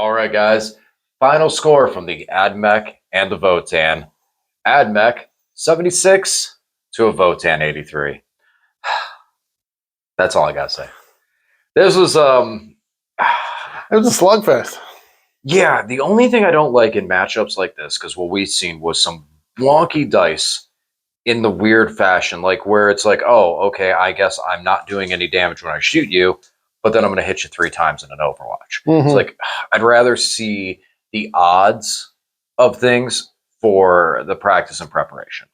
All right, guys. Final score from the AdMech and the Votann. AdMech 76 to a Votann 83. That's all I gotta say. This was It was a slugfest. yeah, the only thing I don't like in matchups like this, because what we've seen was some wonky dice in the weird fashion, like where it's like, oh, okay, I guess I'm not doing any damage when I shoot you, but then I'm going to hit you 3 times in an Overwatch. It's like, I'd rather see the odds of things for the practice and preparation.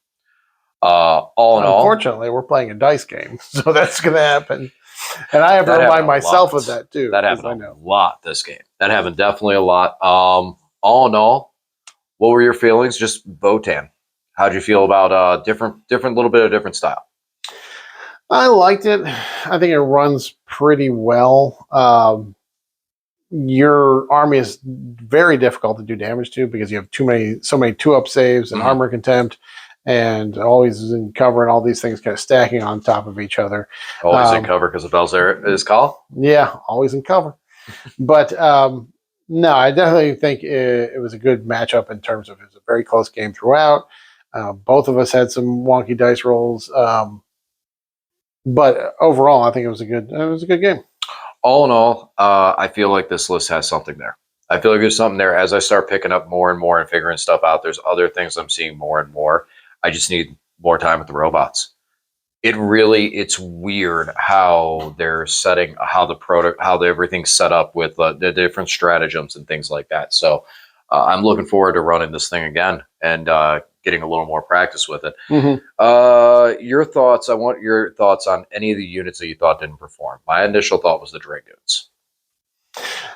All in all, Unfortunately, we're playing a dice game, so that's going to happen. And I have to remind myself of that too. That happened a lot this game. That happened definitely a lot. All in all, what were your feelings? Just Votann. How'd you feel about different little bit of different style? I liked it. I think it runs pretty well. Your army is very difficult to do damage to because you have so many 2-up saves and armor contempt, and always in cover, and all these things kind of stacking on top of each other. Always in cover because of Belzer is call. Yeah, always in cover. But no, I definitely think it was a good matchup in terms of it was a very close game throughout. Both of us had some wonky dice rolls, but overall, I think it was a good game. All in all, I feel like this list has something there. I feel like there's something there. As I start picking up more and more and figuring stuff out, there's other things I'm seeing more and more. I just need more time with the robots. It's weird how they're setting, how everything's set up with the different stratagems and things like that. So I'm looking forward to running this thing again and getting a little more practice with it. Your thoughts? I want your thoughts on any of the units that you thought didn't perform. My initial thought was the Dragoons.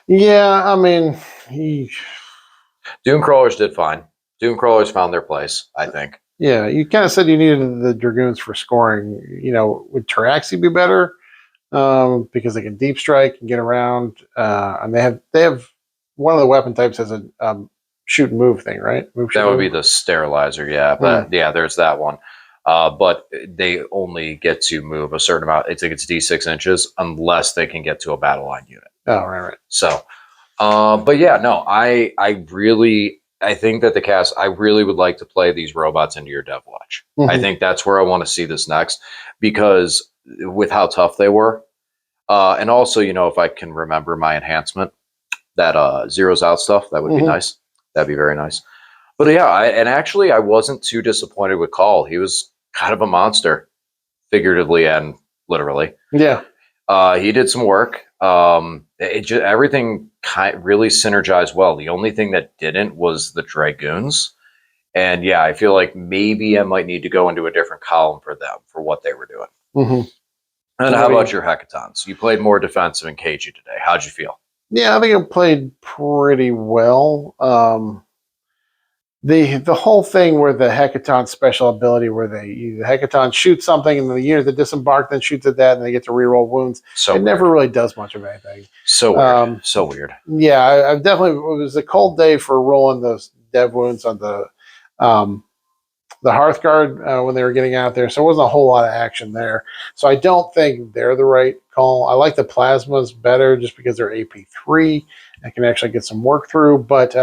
Yeah, I mean, Doomcrawlers did fine. Doomcrawlers found their place, I think. Yeah, you kind of said you needed the Dragoons for scoring. You know, would Taraxi be better? Because they can deep strike and get around, and they have one of the weapon types has a shoot and move thing, right? That would be the sterilizer, yeah. But yeah, there's that one. But they only get to move a certain amount. I think it's D6 inches unless they can get to a battle line unit. Oh, right. So, but yeah, no, I think that I really would like to play these robots into your dev watch. I think that's where I want to see this next, because with how tough they were, and also, if I can remember my enhancement, that zeroes out stuff, that would be nice. That'd be very nice. But yeah, I wasn't too disappointed with Call. He was kind of a monster, figuratively and literally. Yeah. He did some work. Everything really synergized well. The only thing that didn't was the Dragoons. And yeah, I feel like maybe I might need to go into a different column for them for what they were doing. And how about your Hecatons? You played more defensive and cagey today. How'd you feel? Yeah, I think it played pretty well. The whole thing where the Hecaton special ability, where the Hecaton shoots something and the unit that disembark then shoots at that and they get to reroll wounds. It never really does much of anything. So weird. So weird. Yeah, I've definitely. It was a cold day for rolling those dev wounds on the Hearthguard when they were getting out there, so it wasn't a whole lot of action there. So I don't think they're the right call. I like the plasmas better just because they're AP3 and can actually get some work through. But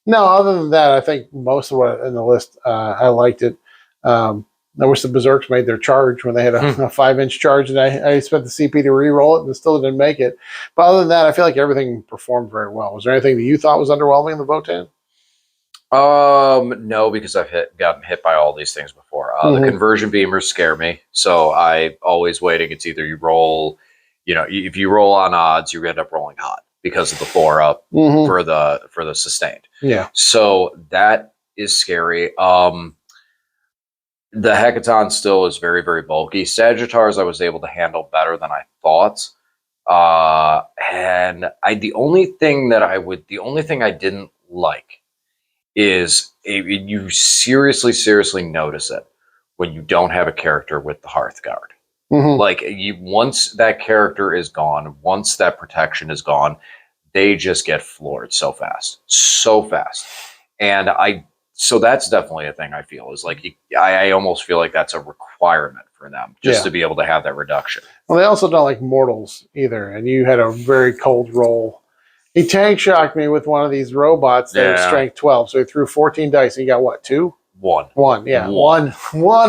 no, other than that, I think most of what in the list, I liked it. I wish the Berserks made their charge when they had a 5-inch charge, and I spent the CP to re-roll it and still didn't make it. But other than that, I feel like everything performed very well. Was there anything that you thought was underwhelming in the Votann? No, because I've gotten hit by all these things before. The conversion beamers scare me, so I always waiting. It's either you roll, if you roll on odds, you end up rolling hot because of the 4-up for the sustained. Yeah. So that is scary. The Hecaton still is very, very bulky. Sagittars I was able to handle better than I thought. And the only thing I didn't like is you seriously notice it when you don't have a character with the Hearthguard. Like once that character is gone, once that protection is gone, they just get floored so fast. And so that's definitely a thing I feel is like, I almost feel like that's a requirement for them just to be able to have that reduction. Well, they also don't like mortals either. And you had a very cold roll He tank shocked me with one of these robots that was Yeah. strength 12. So he threw 14 dice. And he got what, 2? One. Yeah. One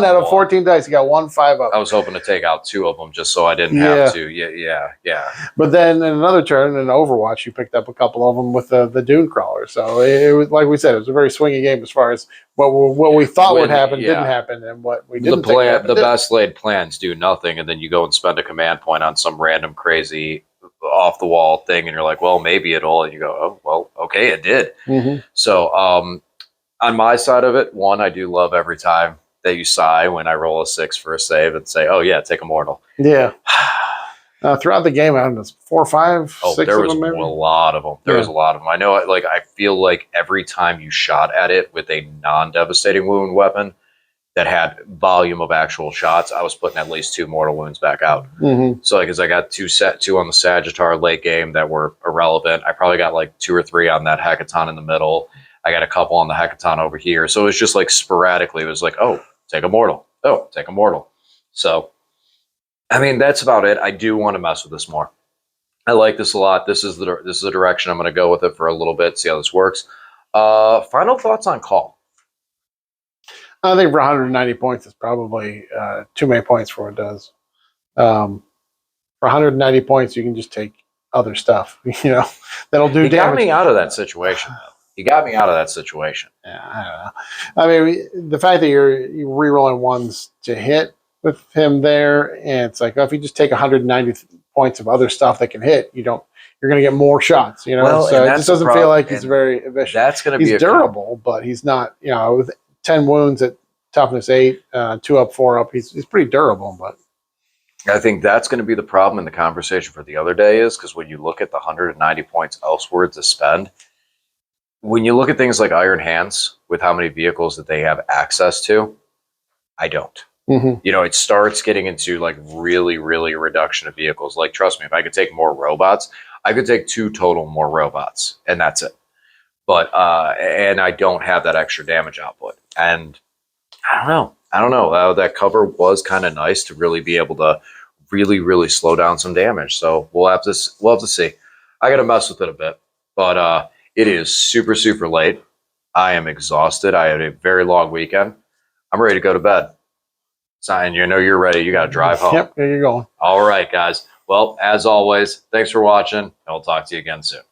out of 14 dice. He got 1 5 up. I was hoping to take out 2 of them just so I didn't Yeah. have to. Yeah. But then in another turn in Overwatch, you picked up a couple of them with the Dune Crawler. So it was, like we said, it was a very swingy game as far as what we thought would happen didn't happen, and what we didn't think happened. The best laid plans do nothing, and then you go and spend a command point on some random crazy off the wall thing, and you're like, well, maybe it'll, and you go, oh, well, okay, it did. Mm-hmm. So on my side of it, one, I do love every time that you sigh when I roll a 6 for a save and say, oh yeah, take a mortal. Yeah. Throughout the game, I don't know, 4 or 5, 6 there was of them, maybe? a lot of them. There was a lot of them. I know, like, I feel like every time you shot at it with a non-devastating wound weapon that had volume of actual shots, I was putting at least 2 mortal wounds back out. Mm-hmm. So, like, 'cause I got 2 on the Sagittar late game that were irrelevant. I probably got like 2 or 3 on that Hecaton in the middle. I got a couple on the Hecaton over here. So it was just like sporadically, it was like, oh, take a mortal. Oh, take a mortal. So, I mean, that's about it. I do want to mess with this more. I like this a lot. This is the direction I'm going to go with it for a little bit, see how this works. Final thoughts on Call? I think for 190 points, it's probably too many points for what it does. For 190 points, you can just take other stuff, that'll do damage. He got me out of that situation, though. He got me out of that situation. Yeah, I don't know. I mean, the fact that you're re-rolling ones to hit with him there, and it's like, if you just take 190 points of other stuff that can hit, you're going to get more shots. Well, so it just doesn't feel like he's very efficient. That's going to be durable, but he's not. With 10 wounds at toughness 8, 2 up, 4 up, he's pretty durable. But I think that's going to be the problem in the conversation for the other day, is because when you look at the 190 points elsewhere to spend, when you look at things like Iron Hands with how many vehicles that they have access to, I don't. Mm-hmm. It starts getting into like really, really reduction of vehicles. Like, trust me, if I could take more robots, I could take 2 total more robots, and that's it. But and I don't have that extra damage output. And I don't know. That cover was kind of nice to really be able to really, really slow down some damage. So we'll have to see. I got to mess with it a bit, but it is super, super late. I am exhausted. I had a very long weekend. I'm ready to go to bed. And you're ready. You got to drive home. Yep, there you're going. All right, guys. Well, as always, thanks for watching, and we'll talk to you again soon.